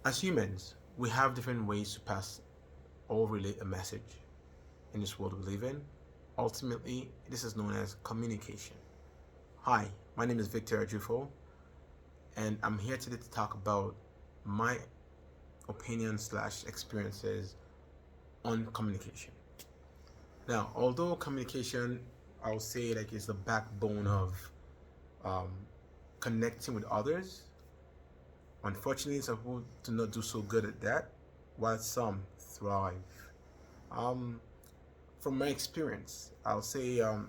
As humans, we have different ways to pass or relay a message in this world we live in. Ultimately, this is known as communication. Hi, my name is Victor Ajufo, and I'm here today to talk about my opinion slash experiences on communication. Now, although communication, I'll say like is the backbone of um, connecting with others. Unfortunately, some people do not do so good at that, while some thrive. Um, from my experience, I'll say the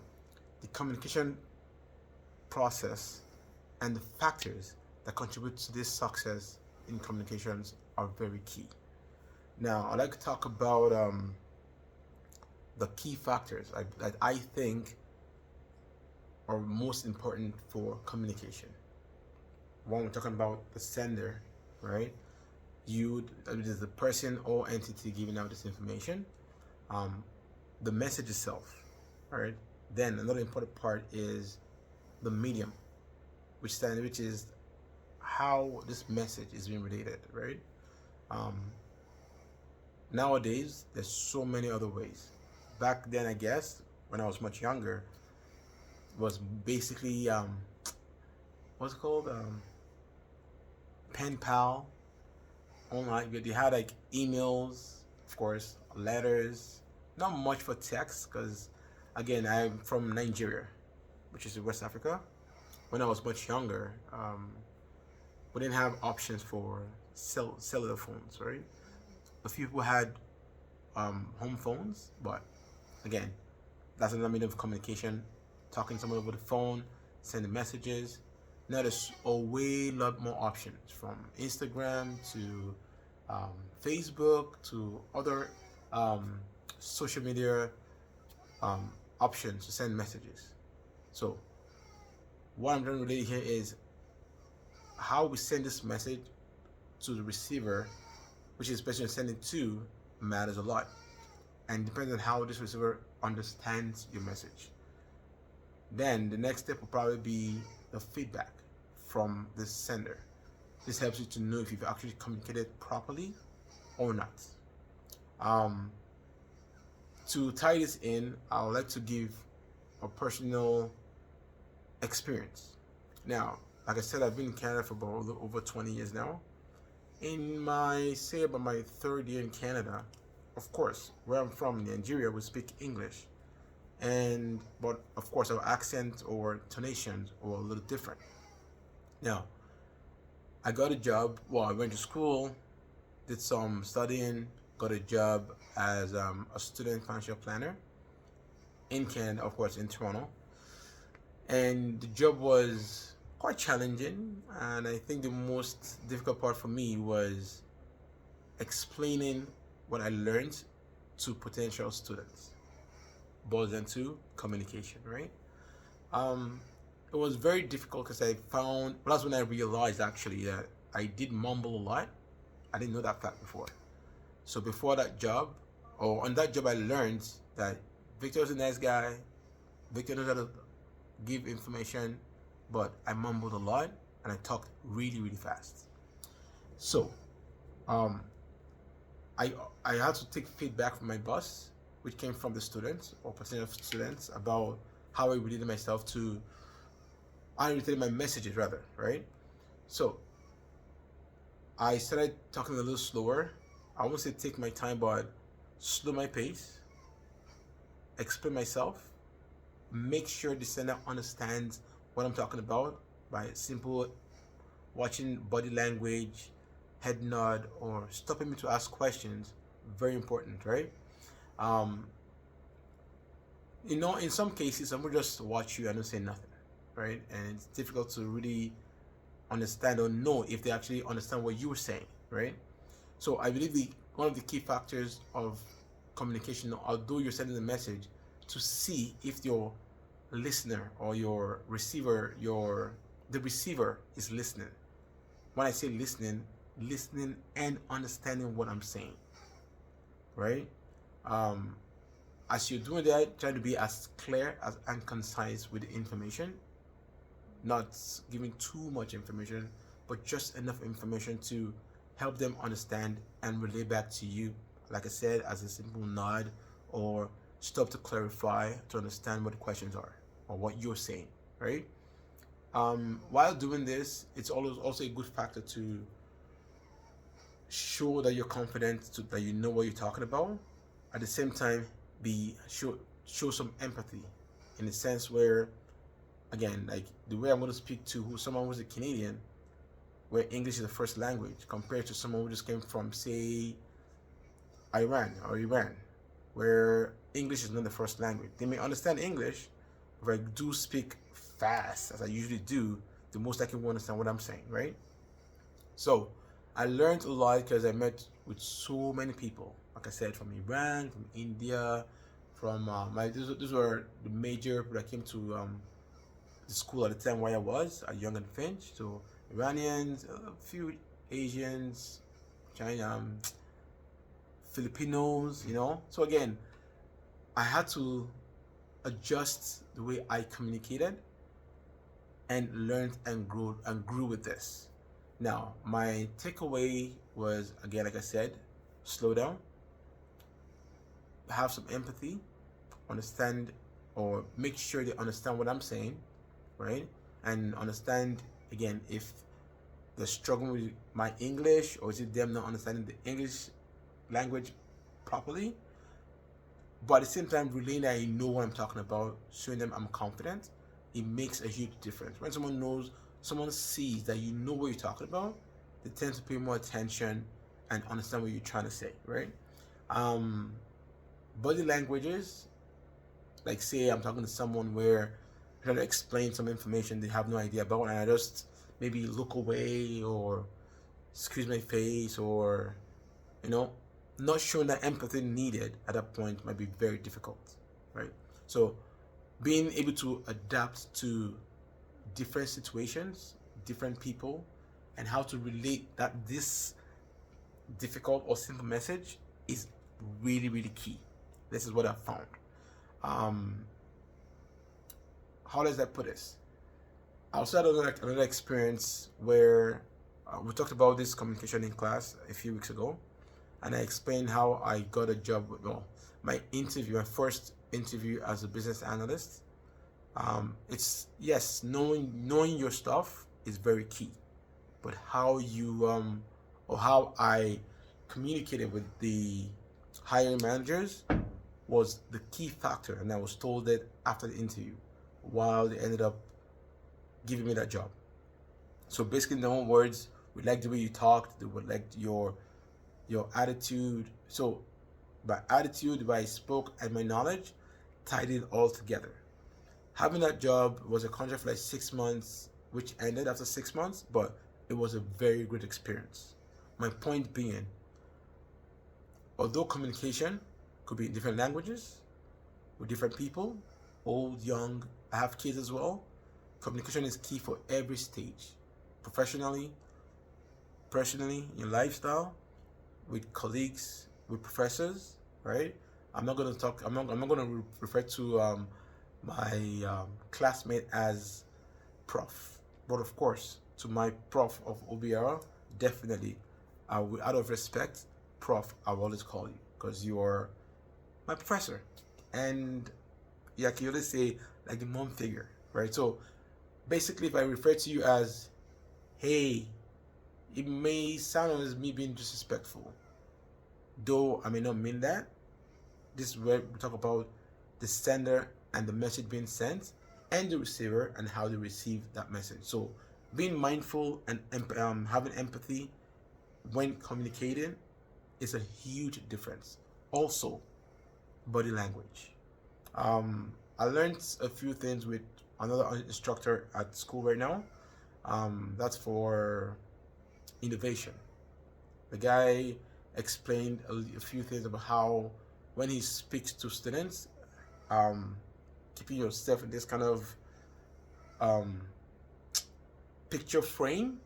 communication process and the factors that contribute to this success in communications are very key. Now, I'd like to talk about the key factors that I think are most important for communication. One, we're talking about the sender, right? You, that is the person or entity giving out this information. Um, the message itself, right? Then another important part is the medium, which is how this message is being related, right? Um, Nowadays, there's so many other ways. Back then, I guess, when I was much younger, was basically what's it called pen pal. Online, they had like emails, of course, letters. Not much for text, because again, I'm from Nigeria, which is in West Africa. When I was much younger, we didn't have options for cellular phones, right? A few people had home phones, but again, that's another medium of communication. Talking to someone over the phone, sending messages. Now there's a way lot more options, from Instagram to Facebook to other um, social media um, options to send messages. So what I'm trying to relate here is how we send this message to the receiver, which is the person you're sending to, matters a lot, and depends on how this receiver understands your message. Then the next step will probably be the feedback from the sender. This helps you to know if you've actually communicated properly or not. Um, to tie this in, I would like to give a personal experience. Now, like I said, I've been in Canada for about over 20 years now. In about my third year in Canada, of course, where I'm from, Nigeria, we speak English, but of course our accent or tonations were a little different. Now, I got a job. Well, I went to school, did some studying, got a job as a student financial planner in Canada, of course, in Toronto. And the job was quite challenging. And I think the most difficult part for me was explaining what I learned to potential students. Boils down to communication, right? Um, it was very difficult because that's when I realized actually that I did mumble a lot. I didn't know that fact before. So before that job, or on that job, I learned that Victor's a nice guy. Victor knows how to give information, but I mumbled a lot and I talked really, really fast. So, um, I I had to take feedback from my boss, which came from the students or potential students, about how I related myself to, I related my messages rather, right? So I started talking a little slower. I won't say take my time, but slow my pace, explain myself, make sure the sender understands what I'm talking about by simple watching body language, head nod, or stopping me to ask questions. Very important, right? Um, in some cases, someone just watch you and don't say nothing, right? And it's difficult to really understand or know if they actually understand what you were saying, right? So I believe one of the key factors of communication, although you're sending a message, to see if your listener or your receiver, the receiver is listening. When I say listening and understanding what I'm saying, right? Um, as you're doing that, try to be as clear as and concise with the information, not giving too much information, but just enough information to help them understand and relay back to you, like I said, as a simple nod or stop to clarify to understand what the questions are or what you're saying, right? While doing this, it's always also a good factor to show that you're confident, that you know what you're talking about. At the same time, show some empathy, in the sense where, again, like the way I'm going to speak to someone who's a Canadian, where English is the first language, compared to someone who just came from, say, Iran, where English is not the first language. They may understand English, but if I do speak fast, as I usually do, the most I can understand what I'm saying, right? So I learned a lot because I met with so many people. Like I said, from Iran, from India, from these were the major people that came to the school at the time where I was at Young and Finch. So Iranians, a few Asians, China, Filipinos, So again, I had to adjust the way I communicated and learned and grew with this. Now, my takeaway was, again, like I said, slow down, have some empathy, understand or make sure they understand what I'm saying, right? And understand, again, if they're struggling with my English, or is it them not understanding the English language properly? But at the same time, relaying that I know what I'm talking about, showing them I'm confident, it makes a huge difference. When someone sees that you know what you're talking about, they tend to pay more attention and understand what you're trying to say, right? Body languages, like say I'm talking to someone where I'm trying to explain some information they have no idea about, and I just maybe look away or squeeze my face, or not showing that empathy needed at that point might be very difficult, right? So being able to adapt to different situations, different people, and how to relate that this difficult or simple message is really, really key. This is what I found. How does that put us? I also had another experience where we talked about this communication in class a few weeks ago, and I explained how I got a job with my first interview as a business analyst. It's yes, knowing your stuff is very key, but how you or how I communicated with the hiring managers was the key factor, and I was told that after the interview, while they ended up giving me that job. So basically, in their own words, we liked the way you talked. They would like your attitude. So by attitude, by I spoke, and my knowledge tied it all together. Having that job was a contract for like 6 months, which ended after 6 months, but it was a very good experience. My point being, although communication could be in different languages, with different people, old, young, I have kids as well, communication is key for every stage, professionally, personally, in lifestyle, with colleagues, with professors, right? I'm not going to refer to my classmate as prof, but of course, to my prof of OBR, definitely, out of respect, prof, I will always call you, because you are my professor, and yeah, I can always say like the mom figure, right? So basically, if I refer to you as hey, it may sound as me being disrespectful, though I may not mean that. This is where we talk about the sender and the message being sent, and the receiver and how they receive that message. So being mindful and having empathy when communicating is a huge difference. Also, body language. I learned a few things with another instructor at school right now. That's for innovation. The guy explained a few things about how when he speaks to students, keeping yourself in this kind of um, picture frame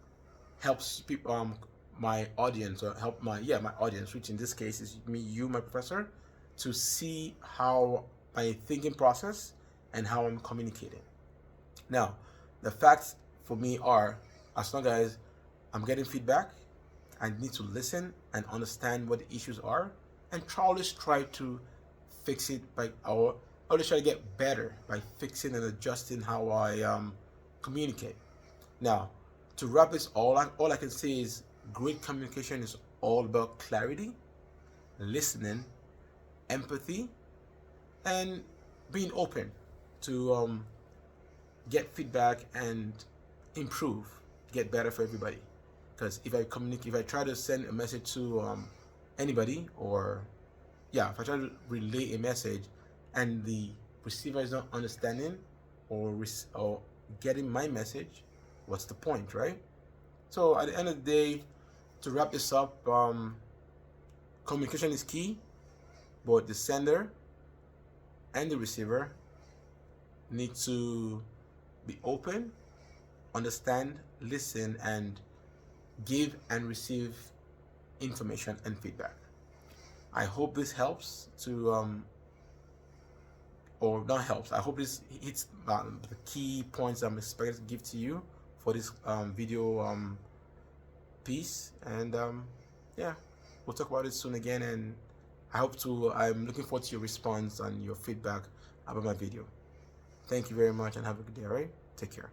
helps people, my audience, or help my audience, which in this case is me, you, my professor, to see how my thinking process and how I'm communicating. Now, the facts for me are, as long as I'm getting feedback, I need to listen and understand what the issues are, and always try to fix it by our always try to get better by fixing and adjusting how I communicate. Now, to wrap this all I can say is great communication is all about clarity, listening, empathy, and being open to get feedback and improve, get better for everybody. Because if I try to send a message to anybody, or yeah, if I try to relay a message and the receiver is not understanding or getting my message, what's the point, right? So at the end of the day, to wrap this up, communication is key. Both the sender and the receiver need to be open, understand, listen, and give and receive information and feedback. I hope this helps to, or not helps. I hope this hits the key points I'm expected to give to you for this video piece. And yeah, we'll talk about it soon again. And I'm looking forward to your response and your feedback about my video. Thank you very much and have a good day, all right? Take care.